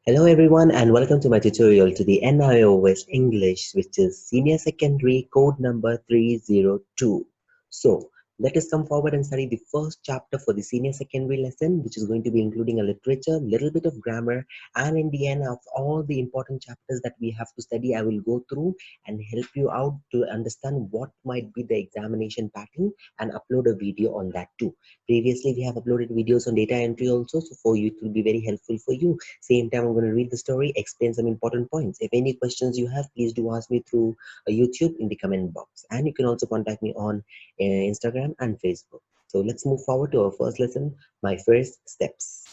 Hello everyone and welcome to my tutorial to the NIOS English, which is Senior Secondary code number 302. So let us come forward and study the first chapter for the Senior Secondary lesson, which is going to be including a literature, little bit of grammar, and in the end of all the important chapters that we have to study, I will go through and help you out to understand what might be the examination pattern and upload a video on that too. Previously, we have uploaded videos on data entry also, so for you it will be very helpful for you. Same time, I'm going to read the story, explain some important points. If any questions you have, please do ask me through YouTube in the comment box. And you can also contact me on Instagram and Facebook. So let's move forward to our first lesson, my first steps.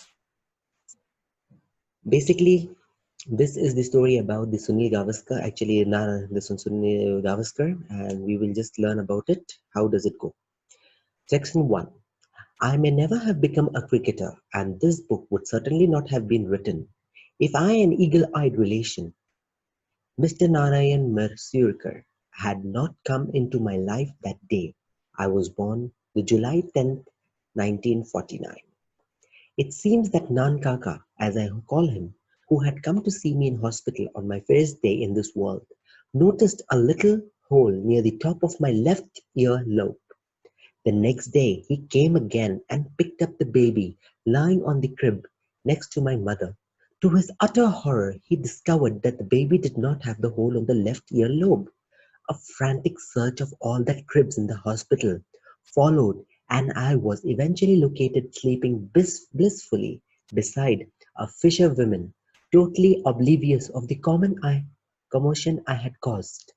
Basically, this is the story about the Sunil Gavaskar, actually this one Sunil Gavaskar, and we will just learn about it. How does it go? Section 1. I may never have become a cricketer, and this book would certainly not have been written if I, an eagle-eyed relation, Mr. Narayan Marsurkar, had not come into my life that day. I was born the July 10th, 1949. It seems that Nan Kaka, as I call him, who had come to see me in hospital on my first day in this world, noticed a little hole near the top of my left ear lobe. The next day he came again and picked up the baby lying on the crib next to my mother. To his utter horror, he discovered that the baby did not have the hole on the left ear lobe. A frantic search of all the cribs in the hospital followed, and I was eventually located sleeping blissfully beside a fisherwoman, totally oblivious of the commotion I had caused.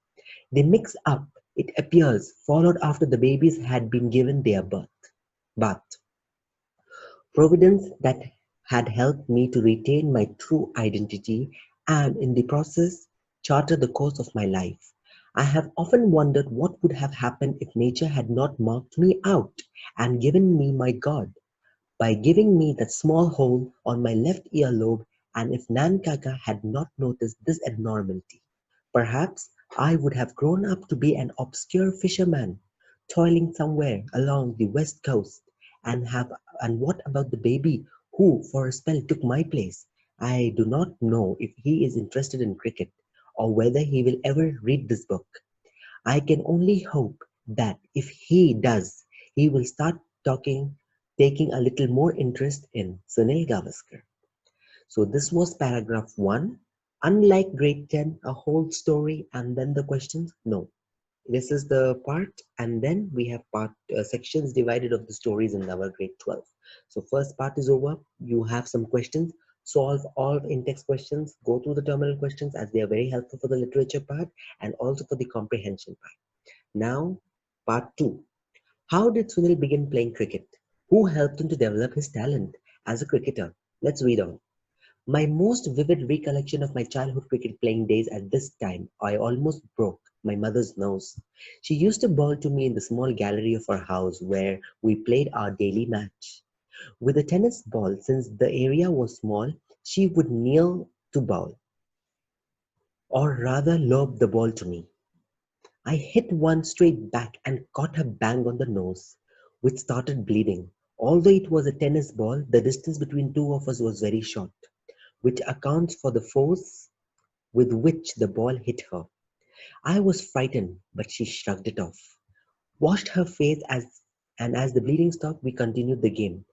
The mix-up, it appears, followed after the babies had been given their birth. But Providence that had helped me to retain my true identity and in the process charter the course of my life. I have often wondered what would have happened if nature had not marked me out and given me my God by giving me that small hole on my left earlobe, and if Nankaka had not noticed this abnormality. Perhaps I would have grown up to be an obscure fisherman, toiling somewhere along the west coast. And what about the baby who for a spell took my place? I do not know if he is interested in cricket or whether he will ever read this book. I can only hope that if he does, he will start talking, taking a little more interest in Sunil Gavaskar. So this was paragraph 1. Unlike grade 10, a whole story and then the questions. No, this is the part, and then we have part sections divided of the stories in our grade 12. So first part is over. You have some questions. Solve all in-text questions. Go through the terminal questions as they are very helpful for the literature part and also for the comprehension part. Now, part 2. How did Sunil begin playing cricket? Who helped him to develop his talent as a cricketer? Let's read on. My most vivid recollection of my childhood cricket playing days at this time, I almost broke my mother's nose. She used to bowl to me in the small gallery of our house where we played our daily match. With a tennis ball, since the area was small, she would kneel to bowl, or rather lob the ball to me. I hit one straight back and caught her bang on the nose, which started bleeding. Although it was a tennis ball, the distance between two of us was very short, which accounts for the force with which the ball hit her. I was frightened, but she shrugged it off, washed her face and as the bleeding stopped, we continued the game.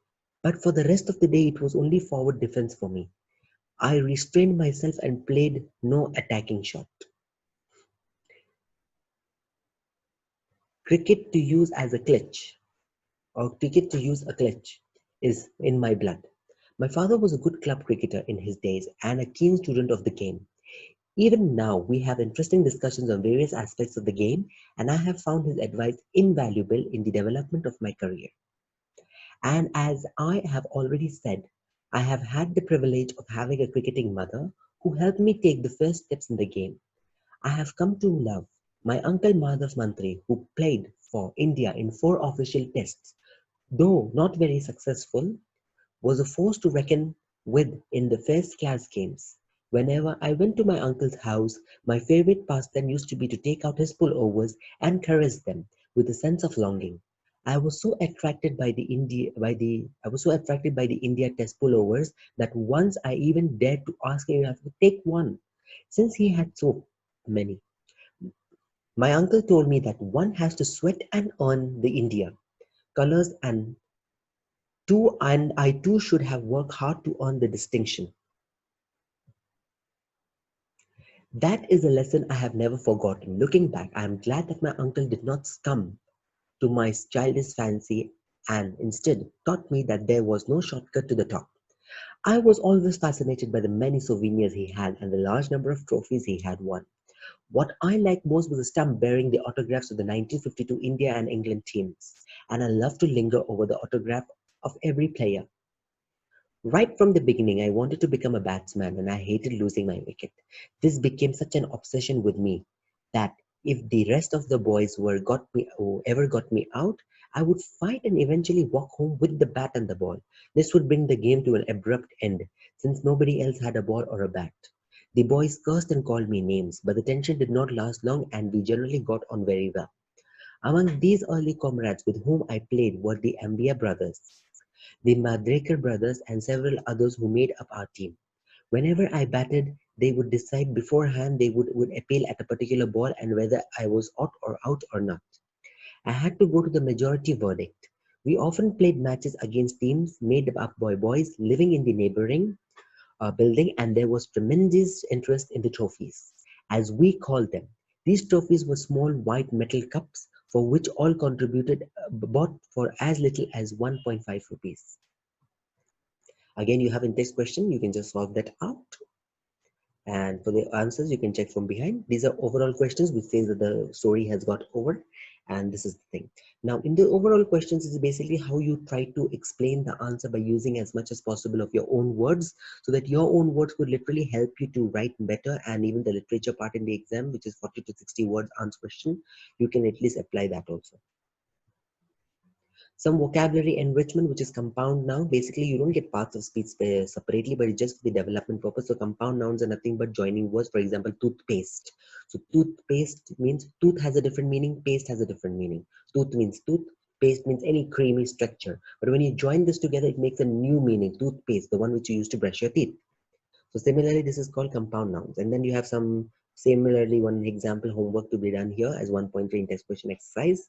But for the rest of the day, it was only forward defense for me. I restrained myself and played no attacking shot. Cricket to use as a clutch or cricket to use a clutch is in my blood. My father was a good club cricketer in his days and a keen student of the game. Even now, we have interesting discussions on various aspects of the game, and I have found his advice invaluable in the development of my career. And as I have already said, I have had the privilege of having a cricketing mother who helped me take the first steps in the game. I have come to love my uncle Madhav Mantri, who played for India in 4 official tests. Though not very successful, was a force to reckon with in the first class games. Whenever I went to my uncle's house, my favorite pastime used to be to take out his pullovers and caress them with a sense of longing. I was so attracted by the India test pullovers that once I even dared to ask him if I could take one, since he had so many. My uncle told me that one has to sweat and earn the India colors, and I too should have worked hard to earn the distinction. That is a lesson I have never forgotten. Looking back, I am glad that my uncle did not succumb to my childish fancy and instead taught me that there was no shortcut to the top. I was always fascinated by the many souvenirs he had and the large number of trophies he had won. What I liked most was a stamp bearing the autographs of the 1952 India and England teams, and I loved to linger over the autograph of every player. Right from the beginning, I wanted to become a batsman and I hated losing my wicket. This became such an obsession with me that if the rest of the boys ever got me out, I would fight and eventually walk home with the bat and the ball. This would bring the game to an abrupt end since nobody else had a ball or a bat. The boys cursed and called me names, but the tension did not last long and we generally got on very well. Among these early comrades with whom I played were the Ambia brothers, the Madrekar brothers, and several others who made up our team. Whenever I batted, they would decide beforehand would appeal at a particular ball and whether I was out or not. I had to go to the majority verdict. We often played matches against teams made up by boys living in the neighboring building, and there was tremendous interest in the trophies, as we called them. These trophies were small white metal cups for which all contributed bought for as little as 1.5 rupees. Again, you have in text question, you can just solve that out. And for the answers, you can check from behind. These are overall questions which says that the story has got over. And this is the thing. Now, in the overall questions is basically how you try to explain the answer by using as much as possible of your own words, so that your own words could literally help you to write better. And even the literature part in the exam, which is 40 to 60 words answer question, you can at least apply that also. Some vocabulary enrichment, which is compound noun. Basically, you don't get parts of speech separately, but it's just for the development purpose. So compound nouns are nothing but joining words. For example, toothpaste. So toothpaste means tooth has a different meaning, paste has a different meaning. Tooth means tooth, paste means any creamy structure. But when you join this together, it makes a new meaning. Toothpaste, the one which you use to brush your teeth. So similarly, this is called compound nouns. And then you have some similarly one example homework to be done here as 1.3 in text question exercise.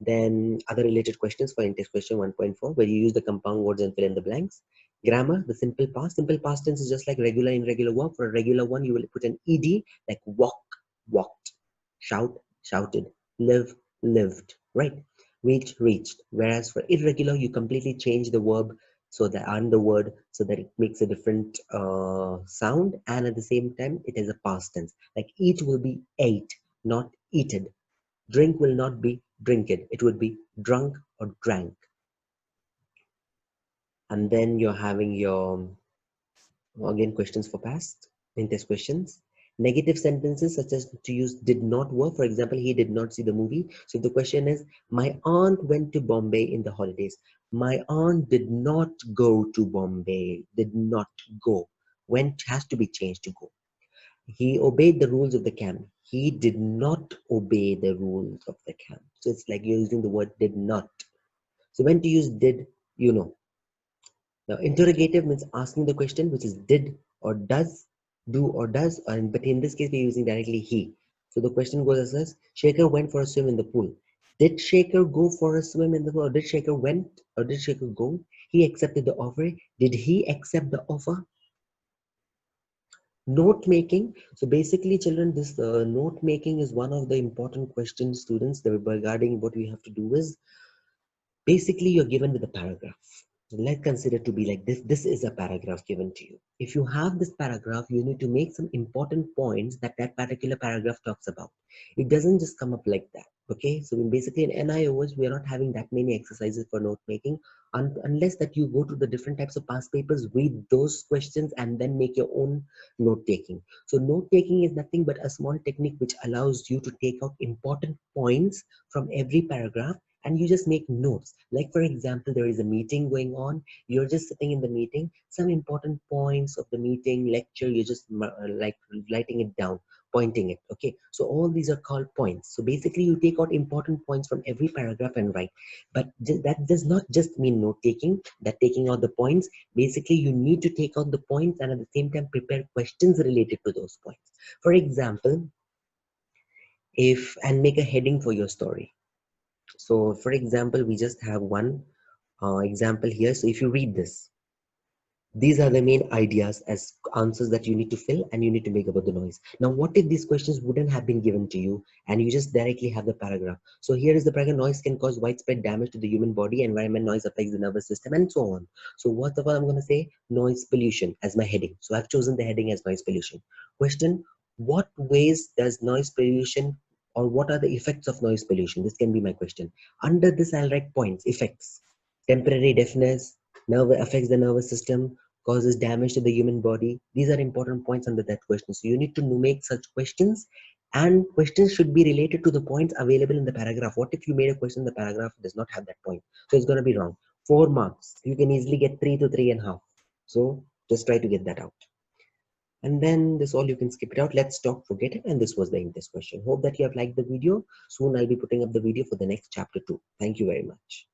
Then other related questions for in-text question 1.4, where you use the compound words and fill in the blanks. Grammar, the simple past. Simple past tense is just like regular and irregular verb. For a regular one, you will put an ed like walk, walked, shout, shouted, live, lived, right? Reach, reached. Whereas for irregular, you completely change the verb so that and the word so that it makes a different sound, and at the same time it is a past tense. Like eat will be ate, not eaten. Drink will not be drinked, it would be drunk or drank. And then you're having your, again, questions for past, in-test questions. Negative sentences such as to use did not work. For example, he did not see the movie. So if the question is, my aunt went to Bombay in the holidays. My aunt did not go to Bombay, did not go. Went has to be changed to go. He obeyed the rules of the camp. He did not obey the rules of the camp. So it's like you're using the word did not. So when to use did, you know. Now interrogative means asking the question, which is did or does, do or does, and but in this case we're using directly he. So the question goes as this: Shaker went for a swim in the pool. Did Shaker go for a swim in the pool? Or did Shaker went or did Shaker go? He accepted the offer. Did he accept the offer? Note making. So basically, children, this note making is one of the important questions, students, that regarding what we have to do is basically you're given with a paragraph. Let's consider to be like this. This is a paragraph given to you. If you have this paragraph, you need to make some important points that that particular paragraph talks about. It doesn't just come up like that. Okay, so basically in NIOS, we are not having that many exercises for note making unless that you go to the different types of past papers, read those questions, and then make your own note taking. So note taking is nothing but a small technique which allows you to take out important points from every paragraph, and you just make notes. Like for example, there is a meeting going on, you're just sitting in the meeting, some important points of the meeting lecture, you're just like writing it down. pointing it. Okay, so all these are called points. So basically you take out important points from every paragraph and write. But that does not just mean note taking, that taking out the points. Basically you need to take out the points and at the same time prepare questions related to those points. For example, if and make a heading for your story. So for example, we just have one example here. So if you read this, these are the main ideas as answers that you need to fill and you need to make about the noise. Now, what if these questions wouldn't have been given to you and you just directly have the paragraph? So here is the paragraph: noise can cause widespread damage to the human body, environment, noise affects the nervous system, and so on. So what of all I'm going to say? Noise pollution as my heading. So I've chosen the heading as noise pollution. Question: what ways does noise pollution, or what are the effects of noise pollution? This can be my question. Under this, I'll write points, effects: temporary deafness, nerve affects the nervous system, causes damage to the human body. These are important points under that question. So you need to make such questions, and questions should be related to the points available in the paragraph. What if you made a question in the paragraph does not have that point? So it's going to be wrong. 4 marks. You can easily get 3 to 3.5. So just try to get that out. And then this all you can skip it out. Let's stop, forget it. And this was the end of this question. Hope that you have liked the video. Soon I'll be putting up the video for the next chapter 2. Thank you very much.